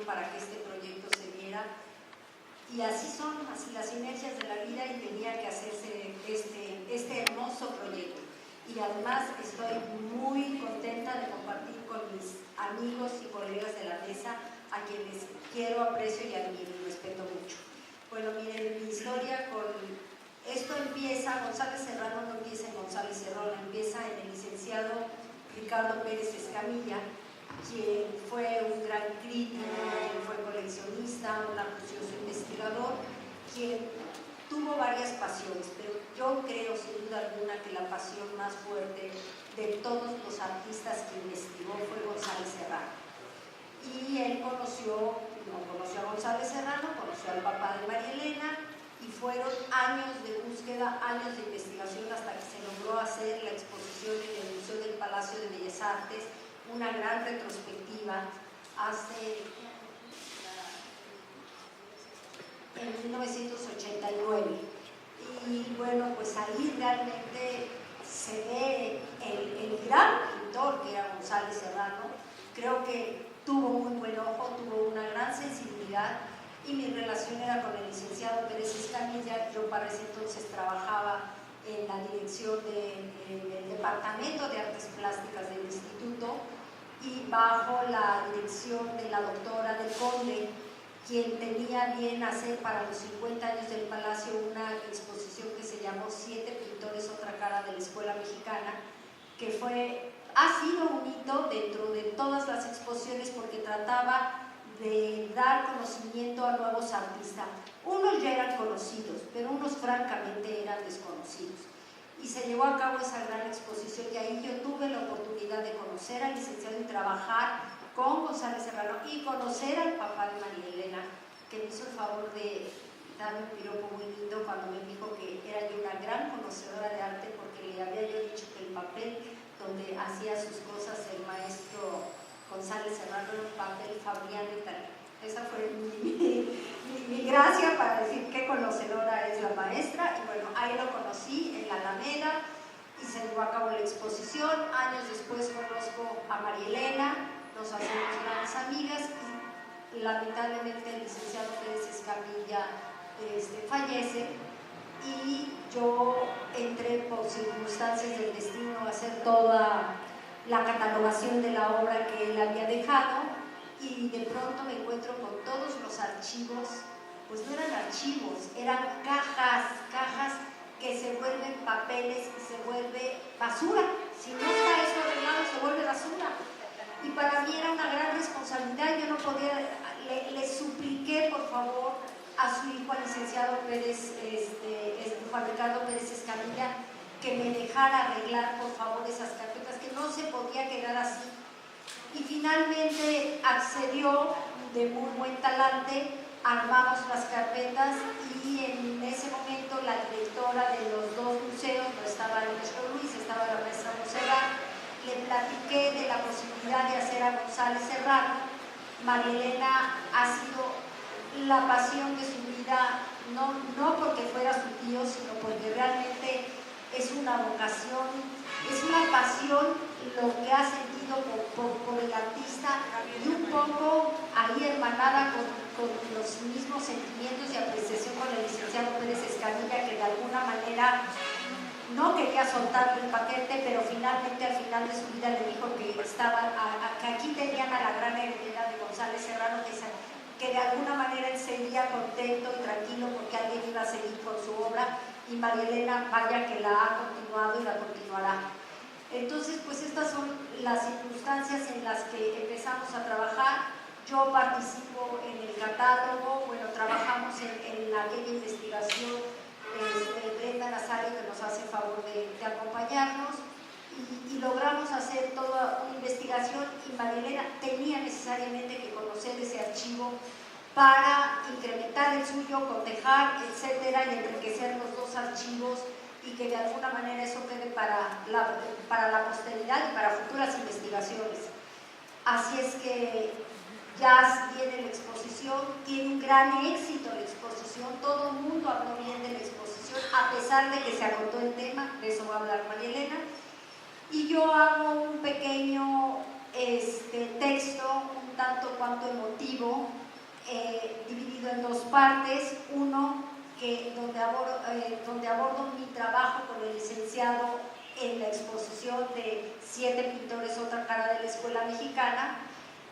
para que este proyecto se diera. Y así son, así las sinergias de la vida, y tenía que hacerse este hermoso proyecto. Y además estoy muy contenta de compartir con mis amigos y colegas de la mesa, a quienes quiero, aprecio y admiro y respeto mucho. Bueno, miren, mi historia con esto empieza, González Serrano no empieza en González Serrano, empieza en el licenciado Ricardo Pérez Escamilla, quien fue un gran crítico, quien fue coleccionista, un acucioso investigador, quien tuvo varias pasiones, pero yo creo sin duda alguna que la pasión más fuerte de todos los artistas que investigó fue González Serrano. Y él no conoció a González Serrano, conoció al papá de María Elena, y fueron años de búsqueda, años de investigación, hasta que se logró hacer la exposición en el Museo del Palacio de Bellas Artes, una gran retrospectiva en 1989. Y bueno, pues ahí realmente se ve el gran pintor que era González Serrano. Creo que tuvo muy buen ojo, tuvo una gran sensibilidad, y mi relación era con el licenciado Pérez Escamilla. Yo para ese entonces trabajaba en la dirección del Departamento de Artes Plásticas del Instituto, y bajo la dirección de la doctora del Conde, quien tenía bien hacer para los 50 años del Palacio una exposición que se llamó 7 pintores, otra cara de la Escuela Mexicana, que ha sido un hito dentro de todas las exposiciones, porque trataba de dar conocimiento a nuevos artistas. Unos ya eran conocidos, pero unos francamente eran desconocidos. Y se llevó a cabo esa gran exposición, y ahí yo tuve la oportunidad de conocer al licenciado y trabajar con González Serrano, y conocer al papá de María Elena, que me hizo el favor de darme un piropo muy lindo cuando me dijo que era yo una gran conocedora de arte, porque le había yo dicho que el papel donde hacía sus cosas el maestro González Serrano era un papel fabriano italiano. Esa fue mi gracia para decir qué conocedora es la maestra. Y bueno, ahí lo conocí en la Alameda, y se llevó a cabo la exposición. Años después conozco a María Elena, nos hacemos grandes amigas, y lamentablemente el licenciado Pérez Escamilla fallece, y yo entré por circunstancias del destino a hacer toda la catalogación de la obra que él había dejado, y de pronto me encuentro con todos los archivos. Pues no eran archivos, eran cajas que se vuelven papeles, y se vuelve basura. Si no está eso arreglado, se vuelve basura. Y para mí era una gran responsabilidad. Yo no podía, le supliqué por favor a su hijo, al licenciado Pérez, Juan Ricardo Pérez Escamilla, que me dejara arreglar por favor esas carpetas, que no se podía quedar así. Y finalmente accedió, de muy buen talante, armamos las carpetas, y en ese momento la directora de los dos museos, no estaba el maestro Luis, estaba la maestra Monserrat, le platiqué de la posibilidad de hacer a González Serrano. María Elena ha sido la pasión de su vida, no porque fuera su tío, sino porque realmente es una vocación, es una pasión lo que ha sentido por el artista, y un poco ahí hermanada con los mismos sentimientos y apreciación con el licenciado Pérez Escamilla, que de alguna manera no quería soltar el paquete, pero finalmente al final de su vida le dijo que aquí tenían a la gran heredera de González Serrano, que de alguna manera él seguía contento y tranquilo porque alguien iba a seguir con su obra, y María Elena, vaya que la ha continuado y la continuará. Entonces, pues estas son las circunstancias en las que empezamos a trabajar. Yo participo en el catálogo, bueno, trabajamos en aquella investigación de Brenda Nazario, que nos hace el favor de acompañarnos, y logramos hacer toda una investigación, y María Elena tenía necesariamente que conocer ese archivo para incrementar el suyo, cotejar, etcétera, y enriquecer los dos archivos, y que de alguna manera eso quede para la posteridad y para futuras investigaciones. Así es que ya viene la exposición, tiene un gran éxito la exposición, todo el mundo habló bien de la exposición, a pesar de que se agotó el tema, de eso va a hablar María Elena. Y yo hago un pequeño texto, un tanto cuanto acto emotivo, dividido en dos partes. Uno, donde abordo mi trabajo con el licenciado en la exposición de 7 pintores, otra cara de la escuela mexicana,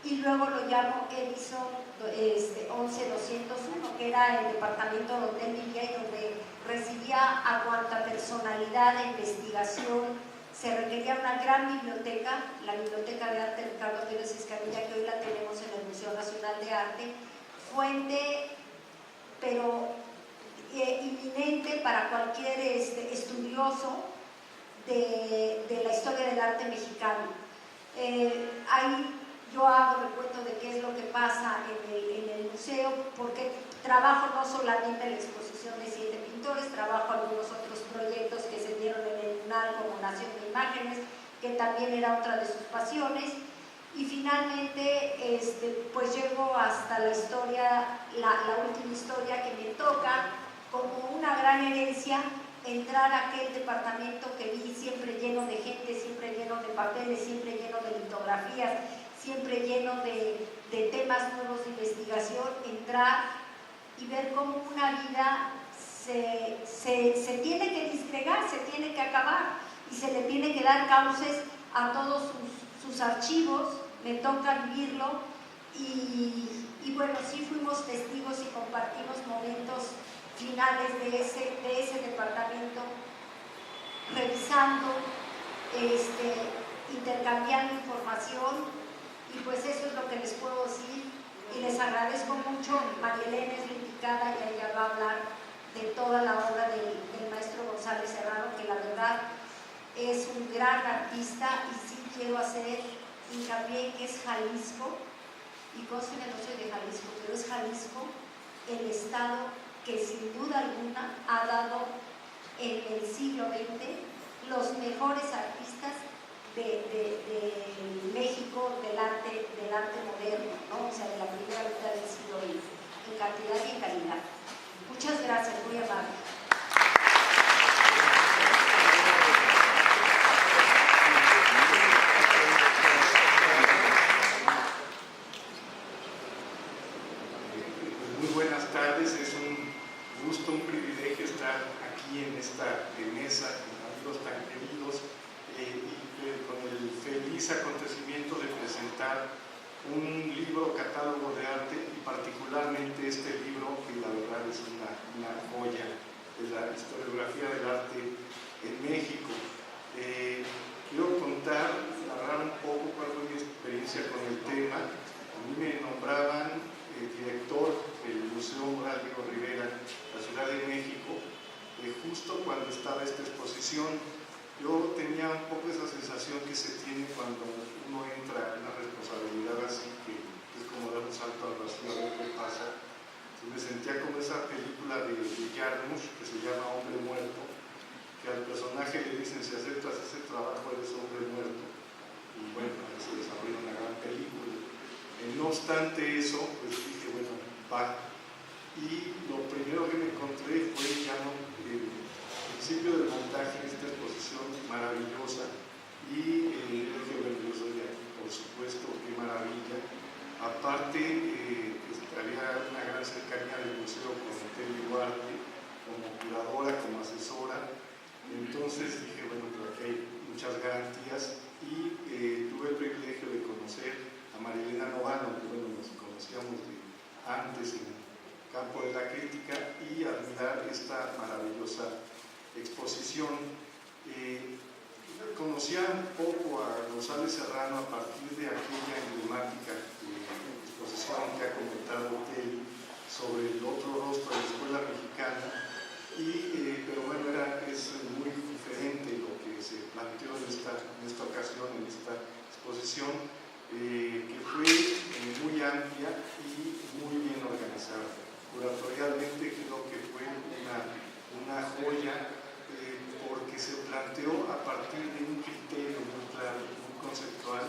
y luego lo llamo Edison 11201, que era el departamento donde él vivía y donde recibía a cuanta personalidad de investigación. Se requería una gran biblioteca, la Biblioteca de Arte Ricardo Pérez Escamilla, que hoy la tenemos en el Museo Nacional de Arte, fuente, pero inminente para cualquier estudioso de la historia del arte mexicano. Ahí yo hago recuento de qué es lo que pasa en el museo, porque trabajo no solamente en la exposición de 7 pintores, trabajo algunos otros proyectos que se dieron en el UNAL, como Nación de Imágenes, que también era otra de sus pasiones. Y finalmente, pues llego hasta la historia, la última historia que me toca, como una gran herencia, entrar a aquel departamento que vi siempre lleno de gente, siempre lleno de papeles, siempre lleno de litografías, siempre lleno de temas nuevos de investigación, entrar y ver cómo una vida se tiene que disgregar, se tiene que acabar y se le tiene que dar cauces a todos sus archivos. Me toca vivirlo y bueno, sí fuimos testigos y compartimos momentos finales de ese departamento, revisando, intercambiando información, y pues eso es lo que les puedo decir, y les agradezco mucho. María Elena es la indicada y ella va a hablar de toda la obra del maestro González Serrano, que la verdad es un gran artista, y sí quiero hacer hincapié en que es Jalisco, y conste que no soy de Jalisco, pero es Jalisco el estado que sin duda alguna ha dado en el siglo XX los mejores artistas de México, del arte moderno, ¿no? O sea, de la primera mitad del siglo XX, en cantidad y en calidad. Muchas gracias, muy amable. Muy buenas tardes, es un gusto, un privilegio estar aquí en esta mesa con amigos tan queridos y con el feliz acontecimiento de presentar un libro catálogo de arte, y particularmente este libro que la verdad es una joya de la historiografía del arte en México. Quiero narrar un poco cuál fue mi experiencia con el tema. A mí me nombraban director del Museo Mural Diego Rivera, la Ciudad de México, justo cuando estaba esta exposición. Yo tenía un poco esa sensación que se tiene cuando uno entra en una responsabilidad así, que es como dar un salto al vacío a ver qué pasa. Entonces me sentía como esa película de Jarmusch que se llama Hombre Muerto, que al personaje le dicen: si aceptas ese trabajo eres hombre muerto. Y bueno, ahí se desarrolla una gran película. No obstante eso, pues dije, bueno, va. Y lo primero que me encontré fue ya el principio del montaje en esta exposición maravillosa. Y dije, bueno, yo soy de aquí, por supuesto, qué maravilla. Aparte, había una gran cercanía del museo con Telly Duarte, como curadora, como asesora. Entonces dije, bueno, pero aquí hay muchas garantías, y tuve el privilegio de conocer a María Elena Novano, que bueno, nos conocíamos de antes en el campo de la crítica, y admirar esta maravillosa exposición. Conocía un poco a González Serrano a partir de aquella emblemática exposición que ha comentado Telly sobre el otro rostro de la escuela mexicana, pero bueno, es muy diferente lo que se planteó en esta ocasión, en esta exposición, que fue muy amplia y muy bien organizada. Curatorialmente creo que fue una joya, porque se planteó a partir de un criterio muy claro, muy conceptual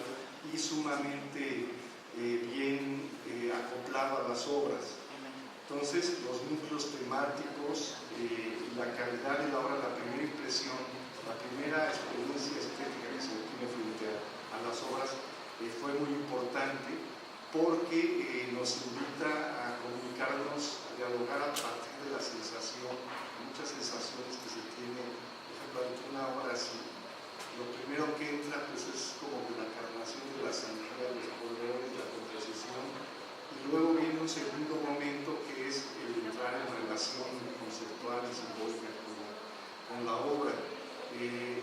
y sumamente bien acoplado a las obras. Entonces, los núcleos temáticos, la calidad de la obra, la primera impresión, la primera experiencia estética que se tiene frente a las obras fue muy importante. porque nos invita a comunicarnos, a dialogar a partir de la sensación, muchas sensaciones que se tienen, por ejemplo, ante una obra así. Lo primero que entra pues es como que la carnación de la sangría, los colores, la composición, y luego viene un segundo momento que es el entrar en relación conceptual y simbólica con la obra. El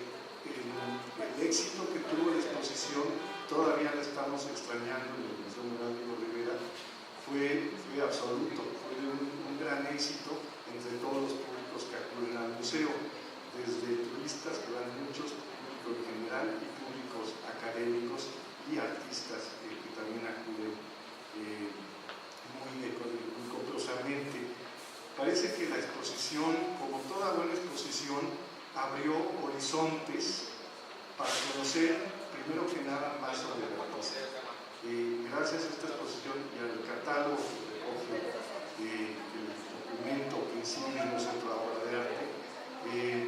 éxito que tuvo la exposición, todavía la estamos extrañando en el Museo Mural Diego Rivera, fue absoluto, fue un gran éxito entre todos los públicos que acuden al museo, desde turistas, que van muchos, público en general, y públicos académicos y artistas que también acuden muy copiosamente. Parece que la exposición, como toda buena exposición, abrió horizontes para conocer, primero que nada, más sobre la cosa. Gracias a esta exposición y al catálogo que el documento que incide en un centro de obra de arte,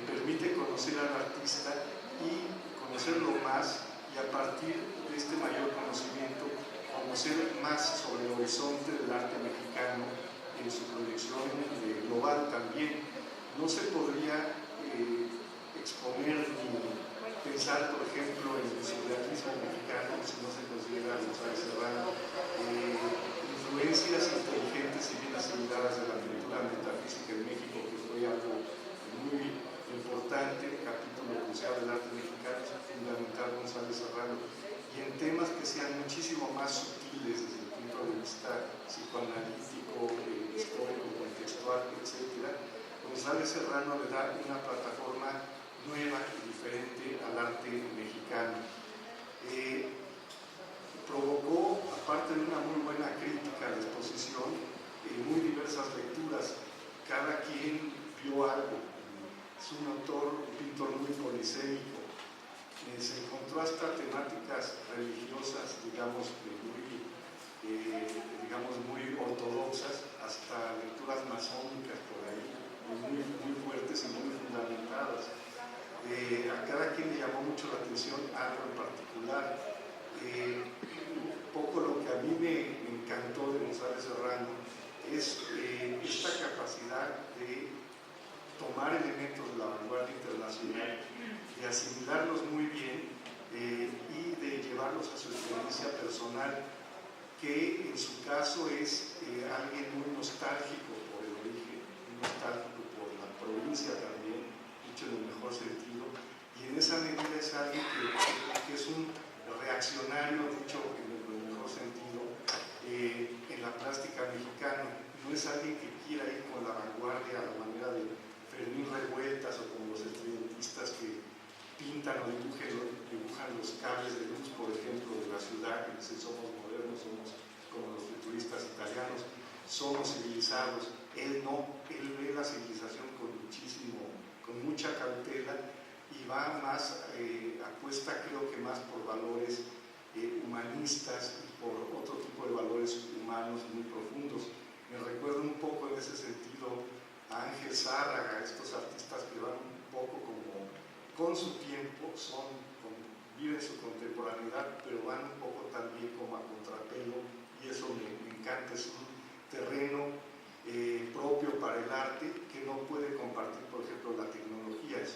permite conocer al artista y conocerlo más, y a partir de este mayor conocimiento, conocer más sobre el horizonte del arte mexicano en su proyección global también. No se podría exponer ni pensar, por ejemplo, en el surrealismo mexicano si no se considera a González Serrano, influencias inteligentes y bien asimiladas de la pintura metafísica en México, que fue algo muy importante, el capítulo crucial del arte mexicano, fundamental González Serrano, y en temas que sean muchísimo más sutiles desde el punto de vista psicoanalítico, histórico, contextual, etc. González Serrano le da una plataforma nueva y diferente al arte mexicano. Provocó, aparte de una muy buena crítica a la exposición, muy diversas lecturas. Cada quien vio algo. Es un autor, un pintor muy polisémico. Se encontró hasta temáticas religiosas, digamos muy ortodoxas, hasta lecturas masónicas por ahí, muy fuertes y muy fundamentadas. A cada quien le llamó mucho la atención algo en particular. Un poco lo que a mí me encantó de González Serrano es esta capacidad de tomar elementos de la vanguardia internacional, de asimilarlos muy bien y de llevarlos a su experiencia personal, que en su caso es alguien muy nostálgico por el origen, muy nostálgico por la provincia también, dicho en el mejor sentido, y en esa medida es alguien que es un reaccionario, dicho en el mejor sentido, en la plástica mexicana. No es alguien que quiera ir con la vanguardia a la manera de Fermín Revueltas o como los estudiantistas que pintan o dibujan los cables de luz, por ejemplo, de la ciudad, que dicen somos modernos, somos como los futuristas italianos, somos civilizados. Él no, él ve la civilización con mucha cautela y va más, apuesta creo que más por valores humanistas y por otro tipo de valores humanos muy profundos. Me recuerda un poco en ese sentido a Ángel Zárraga, estos artistas que van un poco como con su tiempo, viven su contemporaneidad, pero van un poco también como a contrapelo, y eso me encanta. Es un terreno propio para el arte que no puede compartir, por ejemplo, la tecnología, es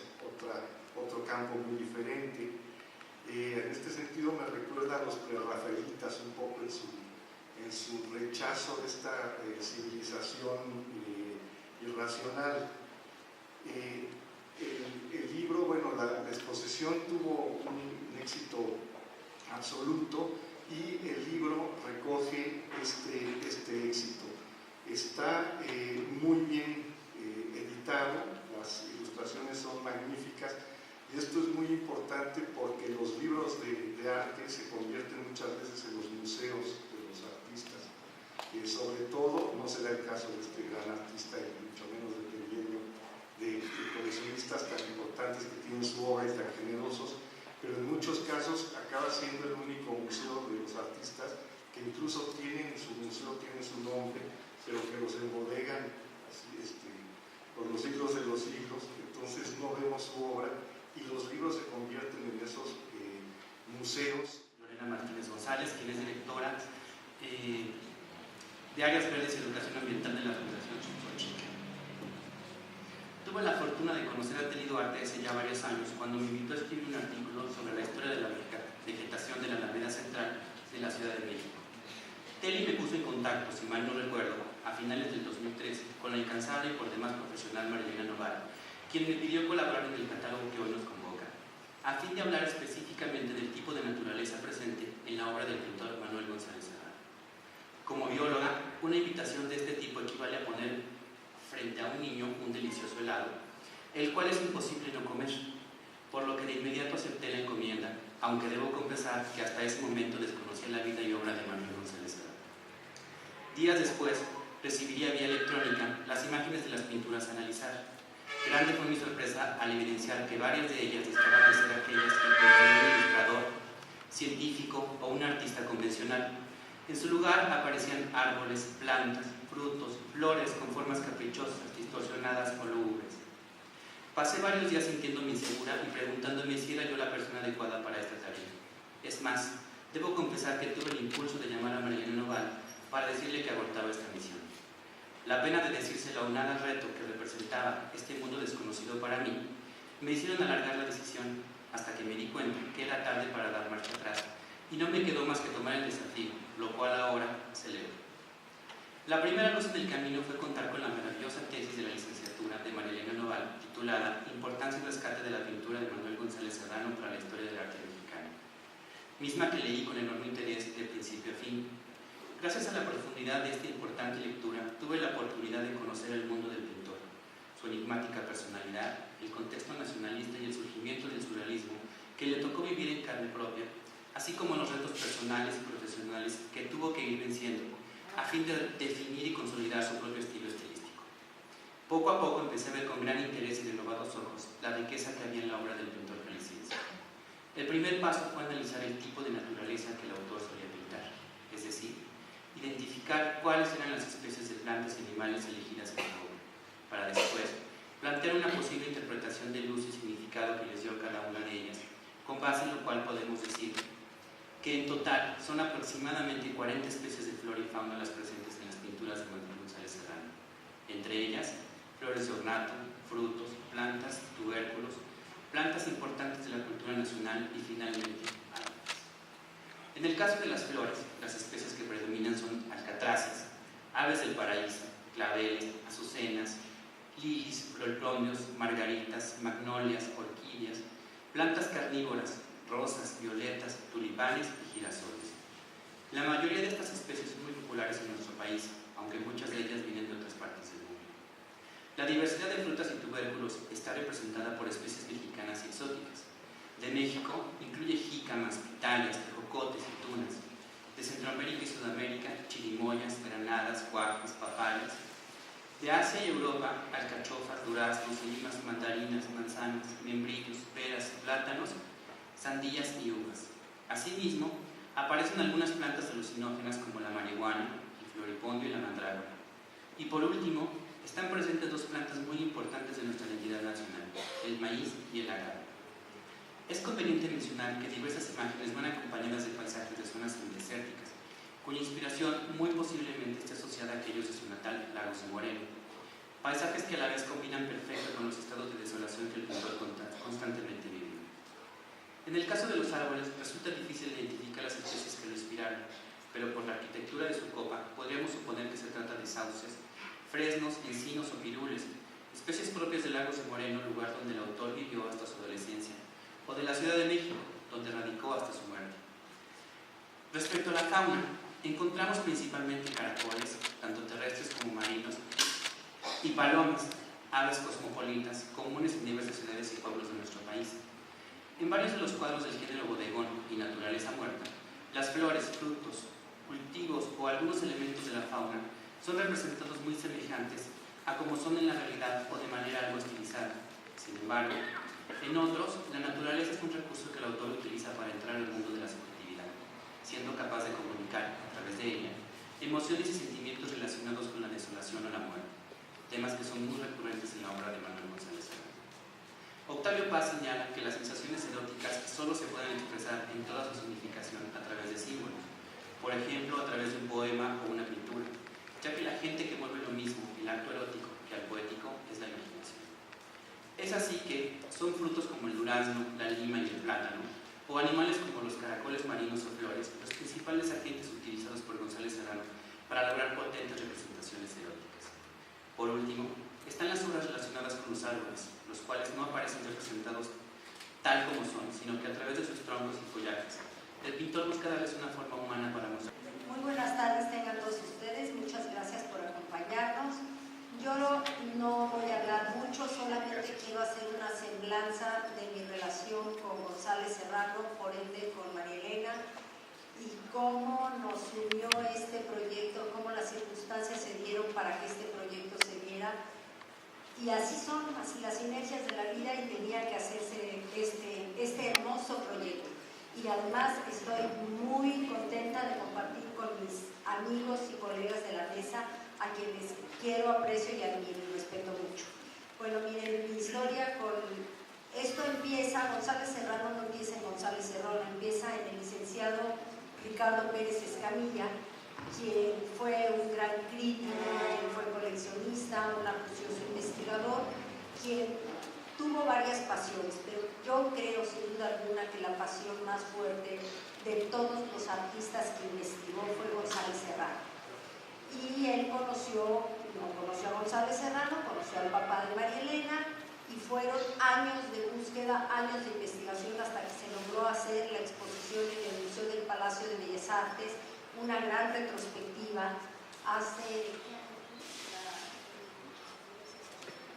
otro campo muy diferente. En este sentido me recuerda a los prerrafaelitas un poco en su rechazo de esta civilización irracional. El libro, bueno, la exposición tuvo un éxito absoluto y el libro recoge este éxito. Está muy bien editado, las ilustraciones son magníficas, y esto es muy importante porque los libros de arte se convierten muchas veces en los museos de los artistas. Sobre todo, no será el caso de este gran artista, y mucho menos de Telleño, de coleccionistas tan importantes que tienen su obra y tan generosos, pero en muchos casos acaba siendo el único museo de los artistas que incluso su museo tiene su nombre, pero que los embodegan así, por los siglos de los siglos. Entonces no vemos su obra y los libros se convierten en esos museos. Lorena Martínez González, quien es directora de áreas verdes y educación ambiental de la Fundación Xochitl. Tuve la fortuna de conocer a Teli Duarte hace ya varios años, cuando me invitó a escribir un artículo sobre la historia de la vegetación de la Alameda Central de la Ciudad de México. Teli me puso en contacto, si mal no recuerdo, a finales del 2013, con la incansable y por demás profesional Marilena Noval, quien me pidió colaborar en el catálogo que hoy nos convoca, a fin de hablar específicamente del tipo de naturaleza presente en la obra del pintor Manuel González Serrano. Como bióloga, una invitación de este tipo equivale a poner frente a un niño un delicioso helado, el cual es imposible no comer, por lo que de inmediato acepté la encomienda, aunque debo confesar que hasta ese momento desconocía la vida y obra de Manuel González Serrano. Días después, recibiría vía electrónica las imágenes de las pinturas a analizar. Grande fue mi sorpresa al evidenciar que varias de ellas estaban de ser aquellas que pintaría un ilustrador, científico o un artista convencional. En su lugar aparecían árboles, plantas, frutos, flores con formas caprichosas, distorsionadas o lúgubres. Pasé varios días sintiéndome insegura y preguntándome si era yo la persona adecuada para esta tarea. Es más, debo confesar que tuve el impulso de llamar a Marilena Noval para decirle que abortaba esta misión. La pena de decírselo aunado al reto que representaba este mundo desconocido para mí, me hicieron alargar la decisión hasta que me di cuenta que era tarde para dar marcha atrás y no me quedó más que tomar el desafío, lo cual ahora celebro. La primera luz en el camino fue contar con la maravillosa tesis de la licenciatura de Marilena Noval, titulada Importancia y rescate de la pintura de Manuel González Serrano para la historia del arte mexicano, misma que leí con enorme interés de principio a fin. Gracias a la profundidad de esta importante lectura, tuve la oportunidad de conocer el mundo del pintor, su enigmática personalidad, el contexto nacionalista y el surgimiento del surrealismo que le tocó vivir en carne propia, así como los retos personales y profesionales que tuvo que ir venciendo a fin de definir y consolidar su propio estilo estilístico. Poco a poco empecé a ver con gran interés y renovados ojos la riqueza que había en la obra del pintor jalisciense. El primer paso fue analizar el tipo de naturaleza que el autor solía pintar, es decir, identificar cuáles eran las especies de plantas y animales elegidas en la obra, para después plantear una posible interpretación del uso y significado que les dio cada una de ellas, con base en lo cual podemos decir que en total son aproximadamente 40 especies de flora y fauna las presentes en las pinturas de Manuel González Serrano, entre ellas flores de ornato, frutos, plantas, tubérculos, plantas importantes de la cultura nacional y finalmente árboles. En el caso de las flores, las especies que predominan son alcatraces, aves del paraíso, claveles, azucenas, lilies, florplonios, margaritas, magnolias, orquídeas, plantas carnívoras, rosas, violetas, tulipanes y girasoles. La mayoría de estas especies son muy populares en nuestro país, aunque muchas de ellas vienen de otras partes del mundo. La diversidad de frutas y tubérculos está representada por especies mexicanas y exóticas. De México incluye jícamas, pitayas, tejocotes y tunas. De Centroamérica y Sudamérica, chirimoyas, granadas, guajes, papayas. De Asia y Europa, alcachofas, duraznos, limas, mandarinas, manzanas, membrillos, peras, plátanos, sandías y uvas. Asimismo, aparecen algunas plantas alucinógenas como la marihuana, el floripondio y la mandrágora. Y por último, están presentes dos plantas muy importantes de nuestra identidad nacional, el maíz y el agave. Es conveniente mencionar que diversas imágenes van acompañadas de paisajes de zonas semidesérticas, cuya inspiración muy posiblemente esté asociada a aquellos de su natal Lagos de Moreno. Paisajes que a la vez combinan perfecto con los estados de desolación que el pintor constantemente vive. En el caso de los árboles, resulta difícil identificar las especies que lo inspiraron, pero por la arquitectura de su copa podríamos suponer que se trata de sauces, fresnos, encinos o pirules, especies propias de Lagos de Moreno, lugar donde el autor vivió hasta su adolescencia, o de la Ciudad de México, donde radicó hasta su muerte. Respecto a la fauna, encontramos principalmente caracoles, tanto terrestres como marinos, y palomas, aves cosmopolitas, comunes en diversas ciudades y pueblos de nuestro país. En varios de los cuadros del género bodegón y naturaleza muerta, las flores, frutos, cultivos o algunos elementos de la fauna son representados muy semejantes a como son en la realidad o de manera algo estilizada. Sin embargo, en otros, la naturaleza es un recurso que el autor utiliza para entrar al mundo de la subjetividad, siendo capaz de comunicar, a través de ella, emociones y sentimientos relacionados con la desolación o la muerte, temas que son muy recurrentes en la obra de Manuel González Serrano. Octavio Paz señala que las sensaciones eróticas solo se pueden expresar en toda su significación a través de símbolos, por ejemplo, a través de un poema durazno, la lima y el plátano, o animales como los caracoles marinos o flores, los principales agentes utilizados por González Serrano para lograr potentes representaciones eróticas. Por último, están las obras relacionadas con los árboles, los cuales no aparecen representados tal como son, sino que a través de sus troncos y follajes, el pintor busca darles una forma humana para mostrar. Muy buenas tardes tengan todos ustedes, muchas gracias por acompañarnos. Yo no voy a hablar mucho, solamente quiero hacer una semblanza de mi relación con González Serrano, por ende con María Elena, y cómo nos unió este proyecto, cómo las circunstancias se dieron para que este proyecto se diera. Y así son, así las inercias de la vida, y tenía que hacerse este hermoso proyecto. Y además estoy muy contenta de compartir con mis amigos y colegas de la mesa, a quienes quiero, aprecio y admiro y respeto mucho. Bueno, miren, mi historia con esto empieza, González Serrano no empieza en González Serrano, empieza en el licenciado Ricardo Pérez Escamilla, quien fue un gran crítico, quien fue coleccionista, un acucioso investigador, quien tuvo varias pasiones, pero yo creo sin duda alguna que la pasión más fuerte de todos los artistas que investigó fue González Serrano. Y él no conoció a González Serrano, conoció al papá de María Elena, y fueron años de búsqueda, años de investigación, hasta que se logró hacer la exposición en el Museo del Palacio de Bellas Artes, una gran retrospectiva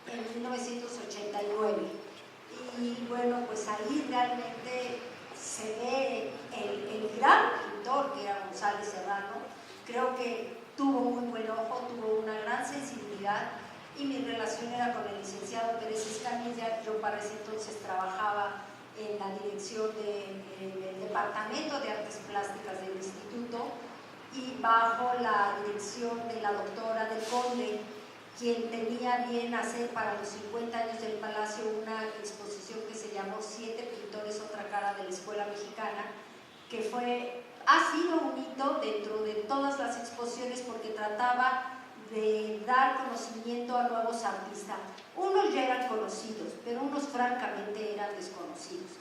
en 1989. Y bueno, pues ahí realmente se ve el gran pintor que era González Serrano. Creo que tuvo muy buen ojo, tuvo una gran sensibilidad, y mi relación era con el licenciado Pérez Escamilla. Yo para ese entonces trabajaba en la dirección del Departamento de Artes Plásticas del Instituto, y bajo la dirección de la doctora Del Conde, quien tenía bien hacer para los 50 años del Palacio una exposición que se llamó 7 pintores, otra cara de la Escuela Mexicana, que ha sido un hito dentro de todas las exposiciones, porque trataba de dar conocimiento a nuevos artistas. Unos ya eran conocidos, pero unos francamente eran desconocidos.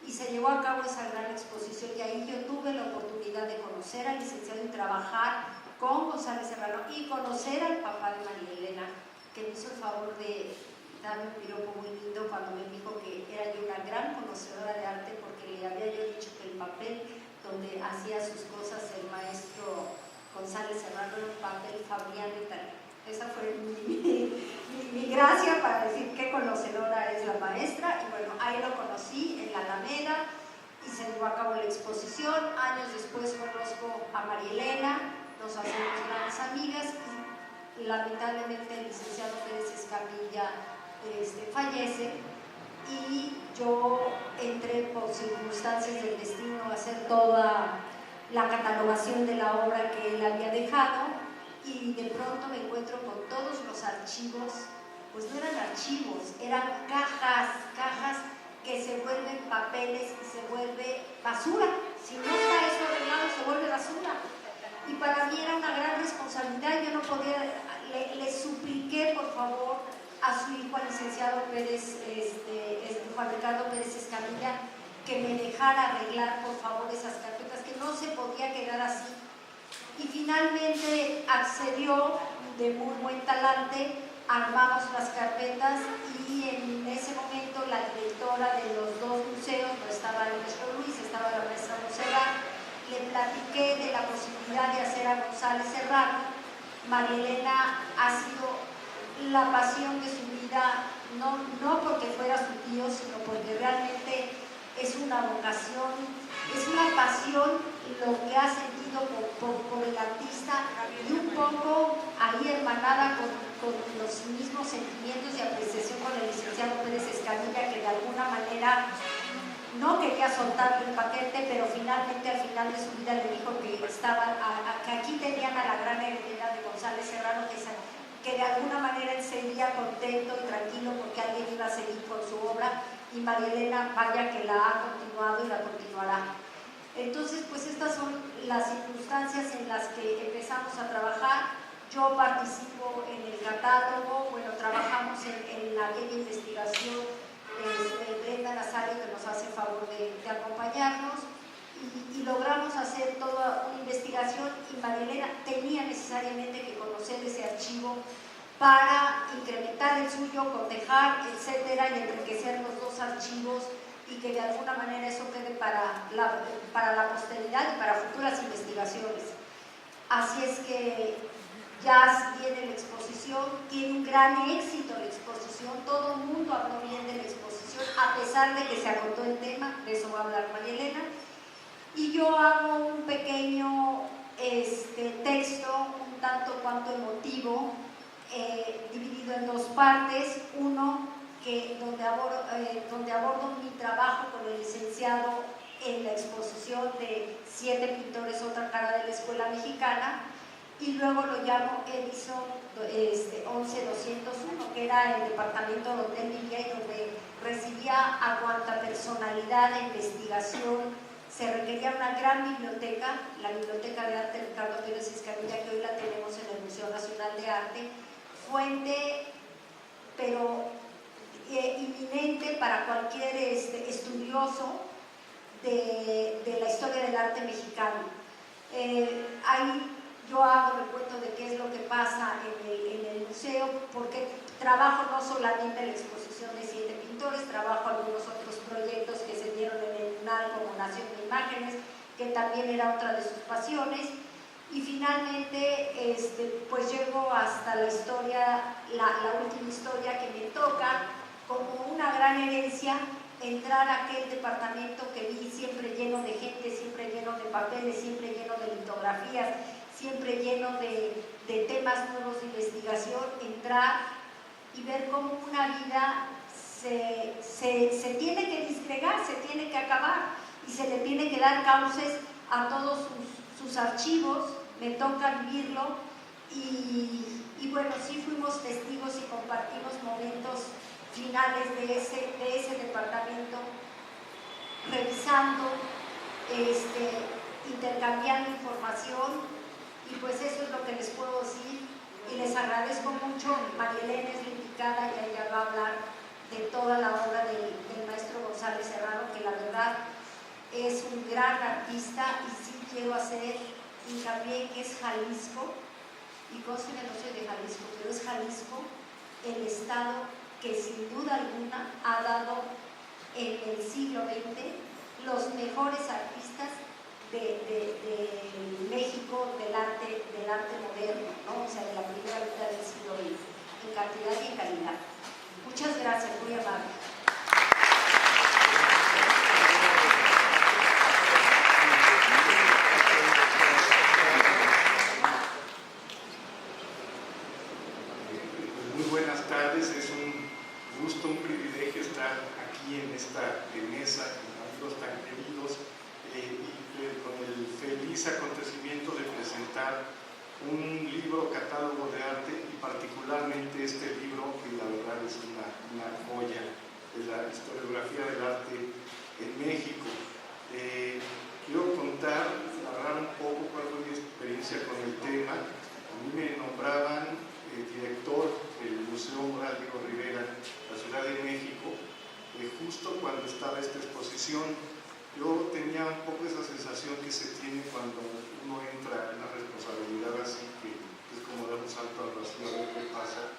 Y se llevó a cabo esa gran exposición, y ahí yo tuve la oportunidad de conocer al licenciado y trabajar con González Serrano, y conocer al papá de María Elena, que me hizo el favor de darme un piropo muy lindo cuando me dijo que era yo una gran conocedora de arte, porque le había yo dicho que el papel donde hacía sus cosas el maestro González Serrano era un papel Fabriano italiano. Esa fue mi gracia para decir qué conocedora es la maestra. Y bueno, ahí lo conocí en la Alameda, y se llevó a cabo la exposición. Años después conozco a María Elena, nos hacemos grandes amigas, y lamentablemente el licenciado Pérez Escamilla fallece, y yo entré por circunstancias del destino a hacer toda la catalogación de la obra que él había dejado, y de pronto me encuentro con todos los archivos. Pues no eran archivos, eran cajas que se vuelven papeles y se vuelve basura. Si no está eso arreglado, se vuelve basura. Y para mí era una gran responsabilidad. Yo no podía, le supliqué por favor a su hijo, al licenciado Pérez, Juan Ricardo Pérez Escamilla, que me dejara arreglar por favor esas carpetas, que no se podía quedar así. Y finalmente accedió de muy buen talante, armamos las carpetas, y en ese momento la directora de los dos museos, no estaba el maestro Luis, estaba la maestra Monserrat, le platiqué de la posibilidad de hacer a González Serrano. María Elena ha sido la pasión de su vida, no porque fuera su tío, sino porque realmente es una vocación, es una pasión lo que ha sentido por el artista, y un poco ahí hermanada con los mismos sentimientos y apreciación con el licenciado Pérez Escamilla, que de alguna manera no quería soltar el paquete, pero finalmente al final de su vida le dijo que que aquí tenían a la gran heredera de González Serrano, que de alguna manera él sería contento y tranquilo porque alguien iba a seguir con su obra, y María Elena, vaya que la ha continuado y la continuará. Entonces, pues estas son las circunstancias en las que empezamos a trabajar. Yo participo en el catálogo, bueno, trabajamos en aquella investigación Brenda Nazario, que nos hace el favor de acompañarnos, y logramos hacer toda una investigación, y Marielena tenía necesariamente que conocer ese archivo para incrementar el suyo, cotejar, etcétera, y enriquecer los dos archivos, y que de alguna manera eso quede para la posteridad y para futuras investigaciones. Así es que ya viene la exposición, tiene un gran éxito la exposición, todo el mundo habló bien de la exposición, a pesar de que se agotó el tema, de eso va a hablar Marielena. Y yo hago un pequeño texto, un tanto cuanto emotivo, dividido en dos partes. Uno, donde abordo mi trabajo con el licenciado en la exposición de 7 pintores, otra cara de la escuela mexicana, y luego lo llamo Edison 11201, que era el departamento donde él vivía y donde recibía a cuanta personalidad de investigación se requería. Una gran biblioteca, la Biblioteca de Arte Ricardo Pérez Escamilla, que hoy la tenemos en el Museo Nacional de Arte, fuente pero inminente para cualquier estudioso de la historia del arte mexicano. Ahí yo hago recuento de qué es lo que pasa en el museo, porque trabajo no solamente en la exposición de 7 pintores, trabajo algunos otros proyectos que se dieron en el UNAL, como Nación de Imágenes, que también era otra de sus pasiones. Y finalmente, pues llego hasta la historia, la última historia que me toca, como una gran herencia, entrar a aquel departamento que vi siempre lleno de gente, siempre lleno de papeles, siempre lleno de litografías, siempre lleno de temas nuevos de investigación, entrar y ver cómo una vida se tiene que disgregar, se tiene que acabar y se le tiene que dar cauces a todos sus archivos. Me toca vivirlo y bueno, sí fuimos testigos y compartimos momentos finales de ese departamento, revisando, intercambiando información, y pues eso es lo que les puedo decir, y les agradezco mucho. Marielena es la indicada y ella va a hablar de toda la obra del maestro González Serrano, que la verdad es un gran artista, y sí quiero hacer hincapié que es Jalisco, y conste que no soy de Jalisco, pero es Jalisco el estado que sin duda alguna ha dado en el siglo XX los mejores artistas de México, del arte moderno, ¿no? O sea, de la primera mitad del siglo XX, en cantidad y en calidad. Muchas gracias, muy amable. Muy buenas tardes, es un gusto, un privilegio estar aquí en esta mesa con amigos tan queridos y con el feliz acontecimiento de presentar un libro catálogo de arte, y particularmente este libro que la verdad es una joya de la historiografía del arte en México. Quiero contar, narrar un poco cuál fue mi experiencia con el tema. A mí me nombraban director del Museo Mural Diego Rivera, la Ciudad de México, justo cuando estaba esta exposición. Yo tenía un poco esa sensación que se tiene cuando uno entra en una responsabilidad así, que es como dar un salto al vacío a ver qué pasa.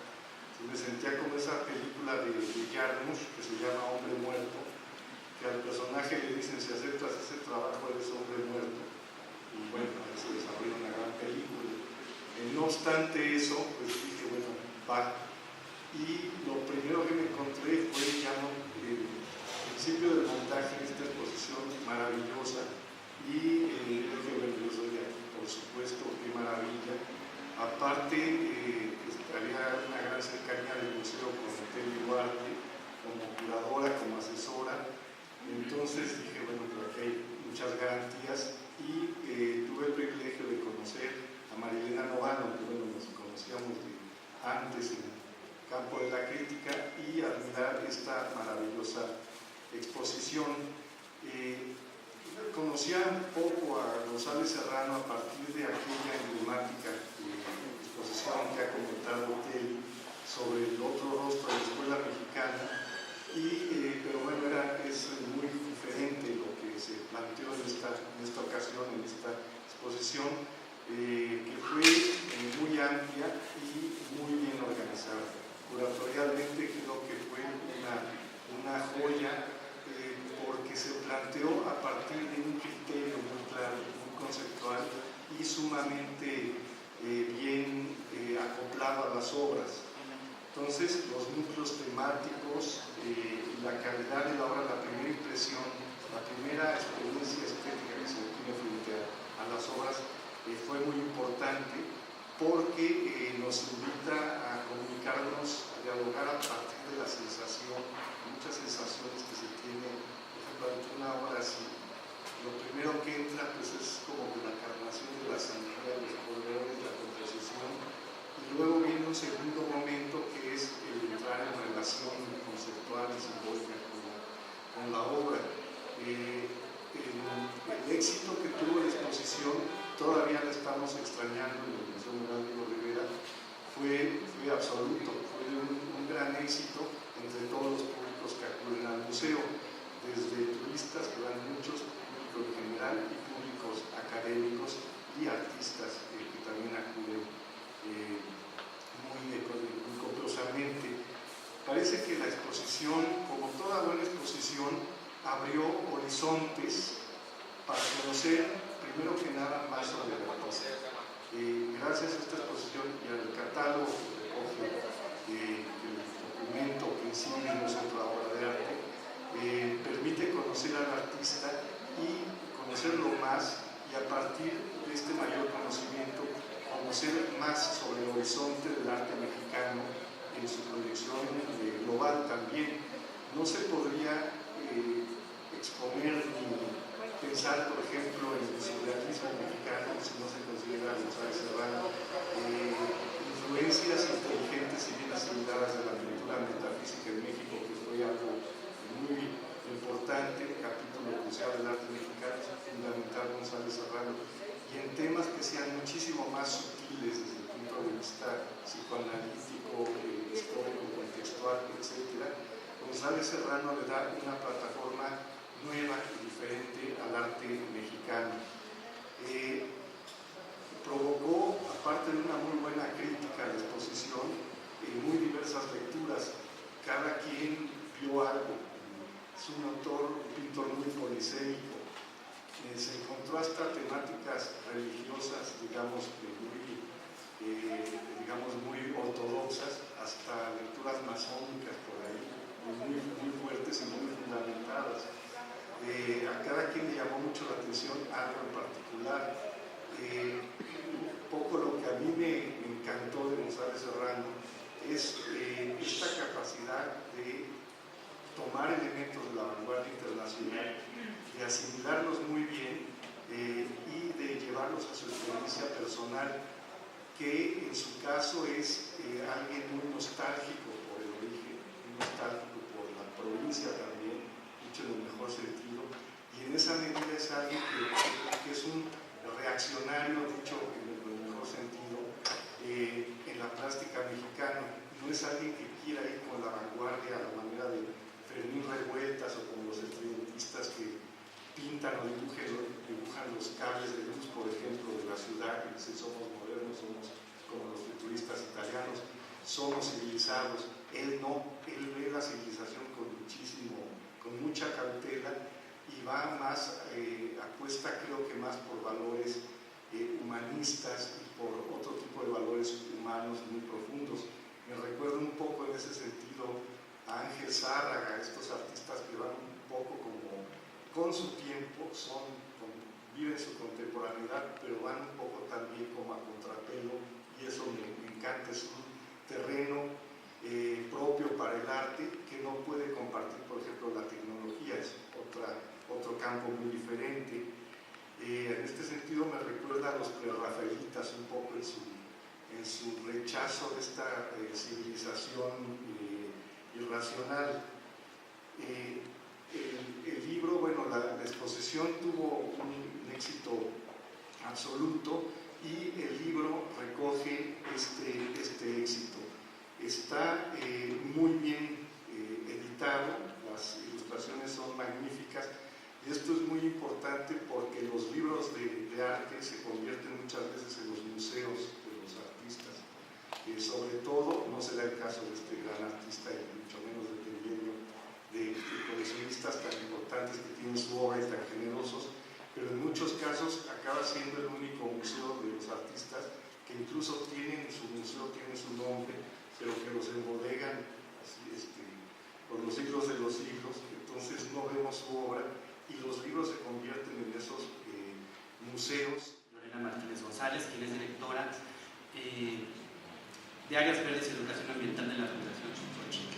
Entonces me sentía como esa película de Jarmusch que se llama Hombre Muerto, que al personaje le dicen: si aceptas ese trabajo eres hombre muerto. Y bueno, se desarrolla una gran película. No obstante eso, pues dije, bueno, va. Y lo primero que me encontré fue ya el principio del montaje de esta exposición maravillosa, y dije, bueno, yo soy de aquí, por supuesto, qué maravilla. Aparte, había una gran cercanía del museo con Telly Duarte, como curadora, como asesora. Entonces dije, bueno, pero aquí hay muchas garantías, y tuve el privilegio de conocer a Marielena Novano, que bueno, nos conocíamos antes en el campo de la crítica, y admirar esta maravillosa exposición. Conocía un poco a González Serrano a partir de aquella emblemática exposición que ha comentado Telly sobre el otro rostro de la escuela mexicana, pero bueno, es muy diferente lo que se planteó en esta ocasión, en esta exposición, que fue muy amplia y muy bien organizada. Curatorialmente creo que fue una joya, porque se planteó a partir de un criterio muy claro, muy conceptual y sumamente bien acoplado a las obras. Entonces, los núcleos temáticos, la calidad de la obra, la primera impresión, la primera experiencia estética que se obtiene frente a las obras fue muy importante, porque nos invita a comunicarnos, a dialogar a partir de la sensación, muchas sensaciones que se tienen, por ejemplo, ante una obra así. Lo primero que entra pues es como que la carnación de la sangría, los colores, la composición, y luego viene un segundo momento que es el entrar en relación conceptual y simbólica con la obra. El éxito que tuvo la exposición, todavía la estamos extrañando en el Museo Mural Diego Rivera, fue absoluto, fue un gran éxito entre todos los públicos que acuden al museo, desde turistas, que van muchos, público en general, y públicos académicos y artistas que también acuden muy copiosamente. Parece que la exposición, como toda buena exposición, abrió horizontes para conocer, primero que nada, más sobre la artista. Gracias a esta exposición y al catálogo que recoge el documento que incide en un centro de obra de arte, permite conocer al artista y conocerlo más, y a partir de este mayor conocimiento, conocer más sobre el horizonte del arte mexicano en su proyección global también. No se podría exponer ni pensar, por ejemplo, en el surrealismo mexicano si no se considera González Serrano, influencias inteligentes y bien asimiladas de la pintura metafísica en México, que fue algo muy importante, capítulo crucial del arte mexicano, fundamental González Serrano, y en temas que sean muchísimo más sutiles desde el punto de vista psicoanalítico, histórico, contextual, etc. González Serrano le da una plataforma nueva y diferente al arte mexicano. Provocó, aparte de una muy buena crítica a la exposición, muy diversas lecturas. Cada quien vio algo. Es un autor, un pintor muy polisémico. Se encontró hasta temáticas religiosas, digamos muy ortodoxas, hasta lecturas masónicas por ahí, muy fuertes y muy fundamentadas. A cada quien le llamó mucho la atención algo en particular. Un poco lo que a mí me encantó de González Serrano es esta capacidad de tomar elementos de la vanguardia internacional, de asimilarlos muy bien y de llevarlos a su experiencia personal, que en su caso es alguien muy nostálgico por el origen, muy nostálgico por la provincia también, dicho en el mejor sentido, y en esa medida es alguien que es un reaccionario, dicho en el mejor sentido, en la plástica mexicana. No es alguien que quiera ir con la vanguardia a la manera de Fermín Revueltas o como los estridentistas que pintan o dibujan los cables de luz, por ejemplo, de la ciudad, que dicen somos modernos, somos como los futuristas italianos, somos civilizados. Él no, él ve la civilización con mucha cautela, y va más, apuesta creo que más por valores humanistas y por otro tipo de valores humanos muy profundos. Me recuerda un poco en ese sentido a Ángel Zárraga, estos artistas que van un poco como con su tiempo, viven su contemporaneidad, pero van un poco también como a contrapelo, y eso me encanta. Es un terreno propio para el arte que no puede compartir, por ejemplo, la tecnología, es otro campo muy diferente. En este sentido me recuerda a los prerrafaelitas un poco en su rechazo de esta civilización irracional. El libro, bueno, la exposición tuvo un éxito absoluto, y el libro recoge este éxito. Está muy bien editado, las ilustraciones son magníficas. Y esto es muy importante porque los libros de arte se convierten muchas veces en los museos de los artistas. Sobre todo, no será el caso de este gran artista, y mucho menos dependiendo de coleccionistas tan importantes que tienen su obra y tan generosos, pero en muchos casos acaba siendo el único museo de los artistas que incluso tienen su museo, tienen su nombre, pero que los embodegan así, por los siglos de los siglos. Entonces no vemos su obra y los libros se convierten en esos museos. Lorena Martínez González, quien es directora de Áreas Verdes y Educación Ambiental de la Fundación Xochitl.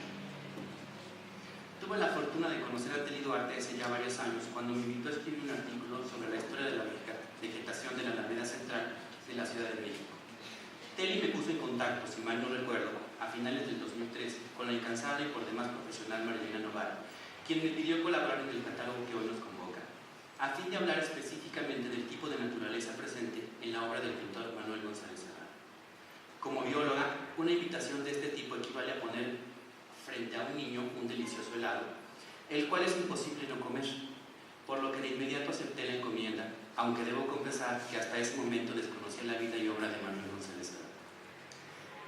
Tuve la fortuna de conocer a Teli Duarte hace ya varios años, cuando me invitó a escribir un artículo sobre la historia de la vegetación de la Alameda Central de la Ciudad de México. Teli me puso en contacto, si mal no recuerdo, a finales del 2013, con la incansable y por demás profesional Marilena Noval, quien me pidió colaborar en el catálogo que hoy nos convoca, a fin de hablar específicamente del tipo de naturaleza presente en la obra del pintor Manuel González Serrano. Como bióloga, una invitación de este tipo equivale a poner frente a un niño un delicioso helado, el cual es imposible no comer, por lo que de inmediato acepté la encomienda, aunque debo confesar que hasta ese momento desconocía la vida y obra de Manuel González Serrano.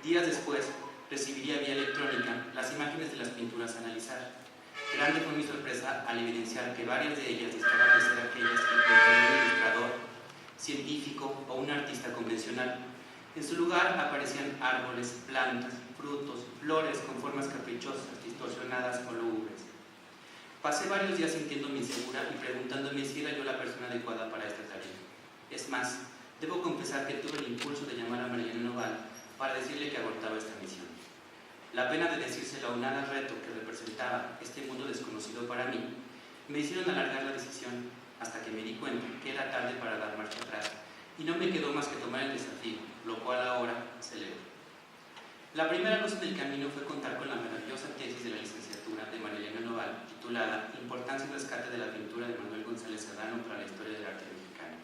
Días después, recibiría vía electrónica las imágenes de las pinturas a analizar. Grande fue mi sorpresa al evidenciar que varias de ellas distaban de ser aquellas que pintaría un ilustrador, científico o un artista convencional. En su lugar aparecían árboles, plantas, frutos, flores con formas caprichosas, distorsionadas o lúgubres. Pasé varios días sintiéndome insegura y preguntándome si era yo la persona adecuada para esta tarea. Es más, debo confesar que tuve el impulso de llamar a Marilena Noval para decirle que abortaba esta misión. La pena de decírselo aunada al reto que representaba este mundo desconocido para mí, me hicieron alargar la decisión hasta que me di cuenta que era tarde para dar marcha atrás y no me quedó más que tomar el desafío, lo cual ahora celebro. La primera luz en el camino fue contar con la maravillosa tesis de la licenciatura de Marilena Noval, titulada Importancia y rescate de la pintura de Manuel González Serrano para la historia del arte mexicano,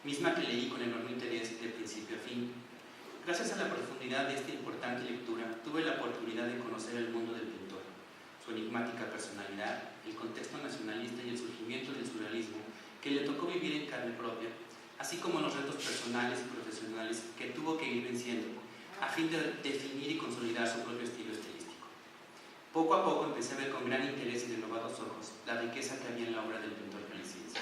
misma que leí con enorme interés de principio a fin. Gracias a la profundidad de esta importante lectura, tuve la oportunidad de conocer el mundo del pintor, su enigmática personalidad, el contexto nacionalista y el surgimiento del surrealismo que le tocó vivir en carne propia, así como los retos personales y profesionales que tuvo que ir venciendo a fin de definir y consolidar su propio estilo estilístico. Poco a poco empecé a ver con gran interés y renovados ojos la riqueza que había en la obra del pintor jalisciense.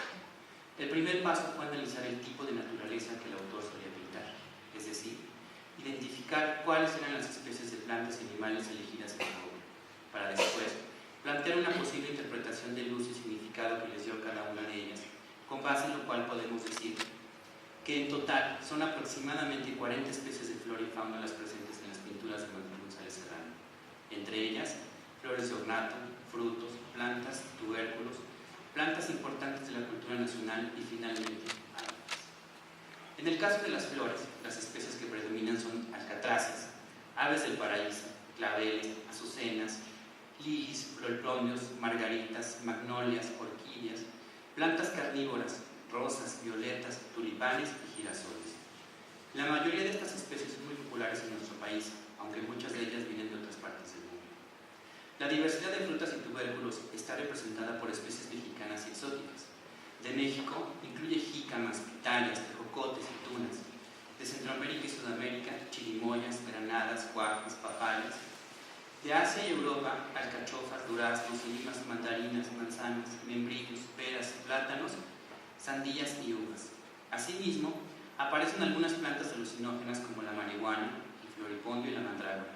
El primer paso fue analizar el tipo de naturaleza que el autor solía pintar, es decir, identificar cuáles eran las especies de plantas y animales elegidas en su obra, para después plantear una posible interpretación de luz y significado que les dio a cada una de ellas, con base en lo cual podemos decir que en total son aproximadamente 40 especies de flora y fauna las presentes en las pinturas de Manuel González Serrano, entre ellas flores de ornato, frutos, plantas, tubérculos, plantas importantes de la cultura nacional y finalmente árboles. En el caso de las flores, las especies que predominan son alcatraces, aves del paraíso, claveles, azucenas, lilies, florplonios, margaritas, magnolias, orquídeas, plantas carnívoras, rosas, violetas, tulipanes y girasoles. La mayoría de estas especies son muy populares en nuestro país, aunque muchas de ellas vienen de otras partes del mundo. La diversidad de frutas y tubérculos está representada por especies mexicanas y exóticas. De México incluye jícamas, pitayas, tejocotes y tunas. De Centroamérica y Sudamérica, chirimoyas, granadas, guajes, papayas. De Asia y Europa, alcachofas, duraznos, limas, mandarinas, manzanas, membrillos, peras, plátanos, sandías y uvas. Asimismo, aparecen algunas plantas alucinógenas como la marihuana, el floripondio y la mandrágora.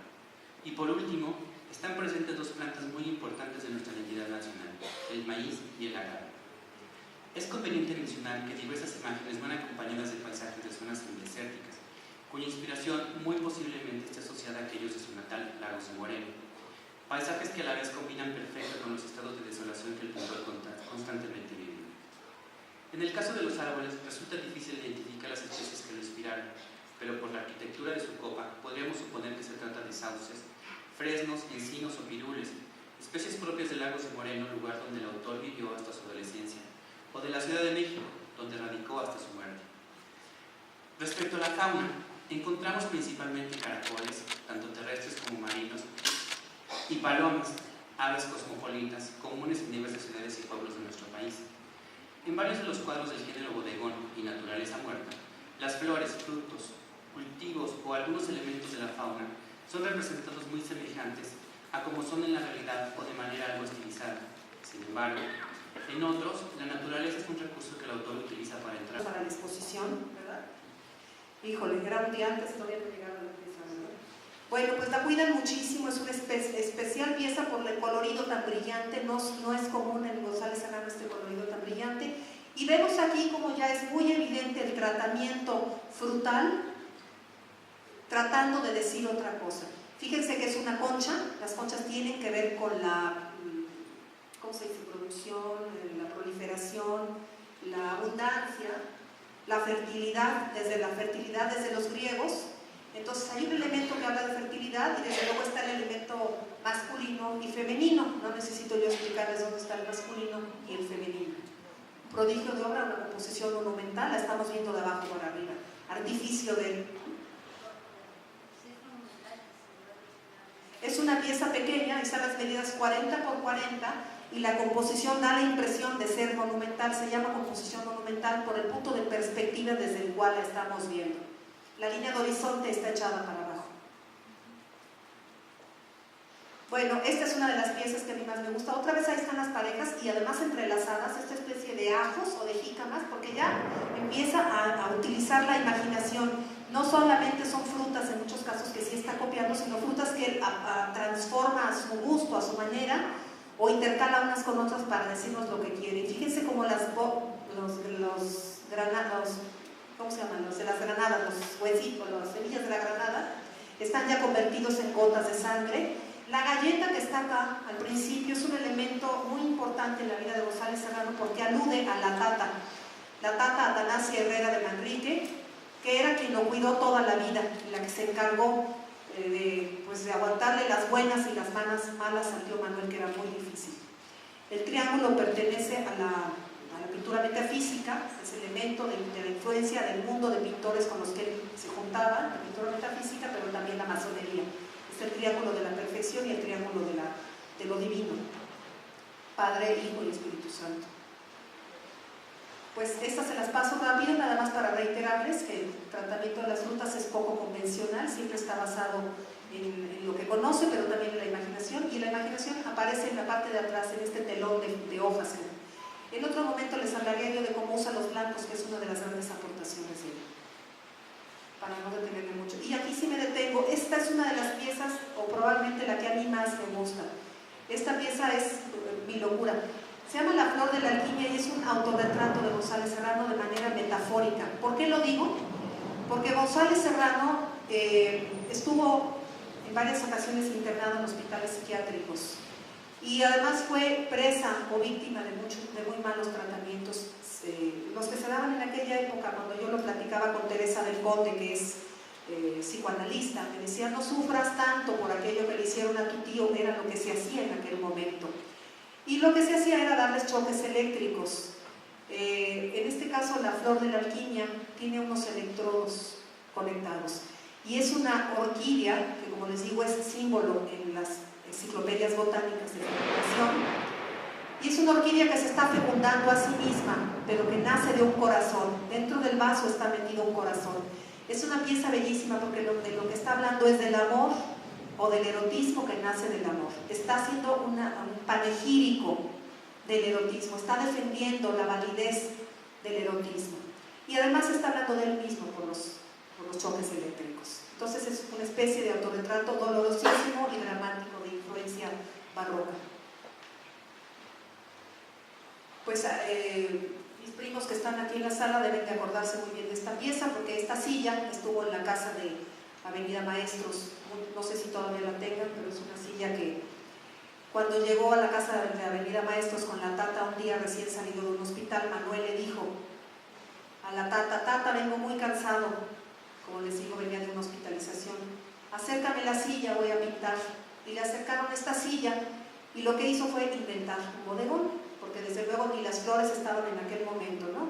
Y por último, están presentes dos plantas muy importantes de nuestra identidad nacional, el maíz y el agave. Es conveniente mencionar que diversas imágenes van acompañadas de paisajes de zonas semidesérticas, cuya inspiración muy posiblemente esté asociada a aquellos de su natal Lagos de Moreno. Paisajes que a la vez combinan perfecto con los estados de desolación que el pintor constantemente vive. En el caso de los árboles, resulta difícil identificar las especies que lo inspiraron, pero por la arquitectura de su copa podríamos suponer que se trata de sauces, fresnos, encinos o pirules, especies propias de Lagos de Moreno, lugar donde el autor vivió hasta su adolescencia, o de la Ciudad de México, donde radicó hasta su muerte. Respecto a la fauna, encontramos principalmente caracoles, tanto terrestres como marinos, y palomas, aves cosmopolitas, comunes en diversas ciudades y pueblos de nuestro país. En varios de los cuadros del género bodegón y naturaleza muerta, las flores, frutos, cultivos o algunos elementos de la fauna son representados muy semejantes a como son en la realidad o de manera algo estilizada. Sin embargo, en otros, la naturaleza es un recurso que el autor utiliza para entrar. Para la exposición, ¿verdad? Híjole, era un día antes, todavía no llegaron a la pieza, ¿verdad? Bueno, pues la cuidan muchísimo, es una especial pieza por el colorido tan brillante, no es común en González Serrano este colorido tan brillante. Y vemos aquí como ya es muy evidente el tratamiento frutal, tratando de decir otra cosa. Fíjense que es una concha, las conchas tienen que ver con la, ¿cómo se dice? Producción, la proliferación, la abundancia, la fertilidad desde los griegos. Entonces hay un elemento que habla de fertilidad y desde luego está el elemento masculino y femenino. No necesito yo explicarles dónde está el masculino y el femenino. Un prodigio de obra, una composición monumental, la estamos viendo de abajo para arriba. Artificio de... Es una pieza pequeña, están las medidas 40 por 40 y la composición da la impresión de ser monumental, se llama composición monumental por el punto de perspectiva desde el cual la estamos viendo. La línea de horizonte está echada para abajo. Bueno, esta es una de las piezas que a mí más me gusta. Otra vez ahí están las parejas y además entrelazadas, esta especie de ajos o de jícamas, porque ya empieza a utilizar la imaginación. No solamente son frutas en muchos casos que sí está copiando, sino frutas que transforma a su gusto, a su manera, o intercala unas con otras para decirnos lo que quiere. Y fíjense cómo los granados, ¿cómo se llaman? Los de las granadas, los huesitos, las semillas de la granada, están ya convertidos en gotas de sangre. La galleta que está acá al principio es un elemento muy importante en la vida de González Serrano porque alude a la tata Atanasia Herrera de Manrique, que era quien lo cuidó toda la vida, la que se encargó de aguantarle las buenas y las malas al tío Manuel, que era muy difícil. El triángulo pertenece a la pintura metafísica, es elemento de la influencia del mundo de pintores con los que él se juntaba, la pintura metafísica, pero también la masonería. Es el triángulo de la perfección y el triángulo de lo divino, Padre, Hijo y Espíritu Santo. Pues estas se las paso rápido, nada más para reiterarles que el tratamiento de las frutas es poco convencional, siempre está basado en lo que conoce, pero también en la imaginación, y la imaginación aparece en la parte de atrás, en este telón de hojas. En otro momento les hablaré yo de cómo usa los blancos, que es una de las grandes aportaciones de él, para no detenerme mucho. Y aquí sí me detengo, esta es una de las piezas, o probablemente la que a mí más me gusta. Esta pieza es mi locura. Se llama La Flor de la Alquimia y es un autorretrato de González Serrano de manera metafórica. ¿Por qué lo digo? Porque González Serrano estuvo en varias ocasiones internado en hospitales psiquiátricos y además fue presa o víctima de muy malos tratamientos, los que se daban en aquella época. Cuando yo lo platicaba con Teresa del Conde, que es psicoanalista, me decía: no sufras tanto por aquello que le hicieron a tu tío, era lo que se hacía en aquel momento. Y lo que se hacía era darles choques eléctricos. En este caso, la Flor de la Alquimia tiene unos electrodos conectados. Y es una orquídea, que como les digo es símbolo en las enciclopedias botánicas de fecundación. Y es una orquídea que se está fecundando a sí misma, pero que nace de un corazón. Dentro del vaso está metido un corazón. Es una pieza bellísima porque de lo que está hablando es del amor, o del erotismo que nace del amor. Está haciendo un panegírico del erotismo, está defendiendo la validez del erotismo. Y además está hablando de él mismo por los choques eléctricos. Entonces es una especie de autorretrato dolorosísimo y dramático de influencia barroca. Pues mis primos que están aquí en la sala deben de acordarse muy bien de esta pieza, porque esta silla estuvo en la casa de Avenida Maestros, no sé si todavía la tengan, pero es una silla que cuando llegó a la casa de Avenida Maestros con la tata un día recién salido de un hospital, Manuel le dijo a la tata: vengo muy cansado, como les digo, venía de una hospitalización, acércame la silla, voy a pintar. Y le acercaron esta silla y lo que hizo fue inventar un bodegón, porque desde luego ni las flores estaban en aquel momento, ¿no?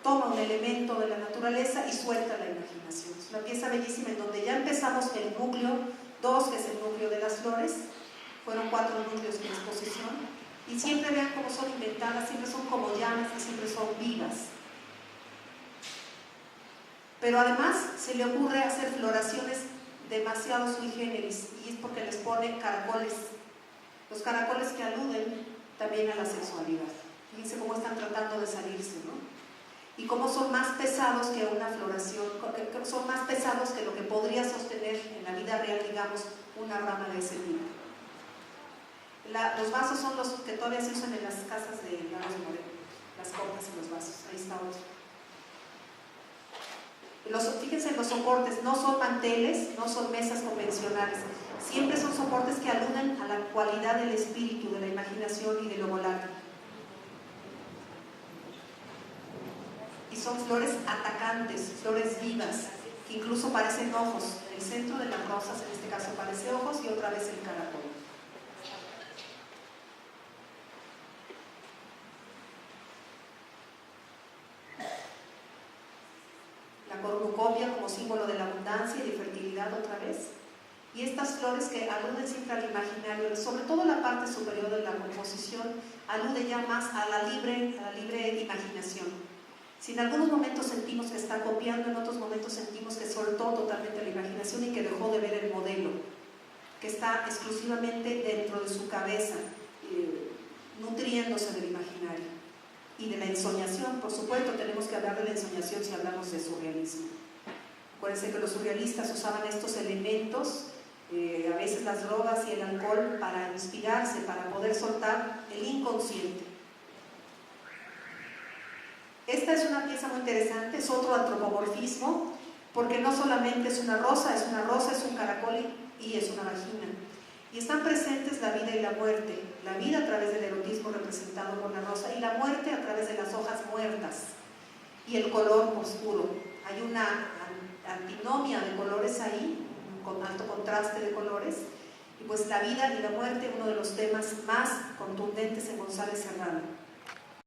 Toma un elemento de la naturaleza y suelta la imaginación. Es una pieza bellísima en donde ya empezamos el núcleo 2, que es el núcleo de las flores, Fueron 4 núcleos en exposición y siempre vean cómo son inventadas, siempre son como llamas y siempre son vivas. Pero además se le ocurre hacer floraciones demasiado sui generis y es porque les pone caracoles, los caracoles que aluden también a la sexualidad. Fíjense cómo están tratando de salirse, ¿no? Y cómo son más pesados que una floración, son más pesados que lo que podría sostener en la vida real, digamos, una rama de ese tipo. Los vasos son los que todavía se usan en las casas de Lagos Moreno, las copas y los vasos. Ahí está otro. Fíjense, los soportes no son manteles, no son mesas convencionales, siempre son soportes que aluden a la cualidad del espíritu, de la imaginación y de lo volátil. Y son flores atacantes, flores vivas, que incluso parecen ojos. En el centro de las rosas, en este caso, parece ojos y otra vez el caracol. La cornucopia como símbolo de la abundancia y de fertilidad otra vez. Y estas flores que aluden siempre al imaginario, sobre todo la parte superior de la composición, alude ya más a la libre imaginación. Si en algunos momentos sentimos que está copiando, en otros momentos sentimos que soltó totalmente la imaginación y que dejó de ver el modelo, que está exclusivamente dentro de su cabeza, nutriéndose del imaginario y de la ensoñación. Por supuesto, tenemos que hablar de la ensoñación si hablamos de surrealismo. Acuérdense que los surrealistas usaban estos elementos, a veces las drogas y el alcohol, para inspirarse, para poder soltar el inconsciente. Esta es una pieza muy interesante, es otro antropomorfismo, porque no solamente es una rosa, es un caracol y es una vagina. Y están presentes la vida y la muerte, la vida a través del erotismo representado por la rosa y la muerte a través de las hojas muertas y el color oscuro. Hay una antinomia de colores ahí, con alto contraste de colores, y pues la vida y la muerte, uno de los temas más contundentes en González Serrano.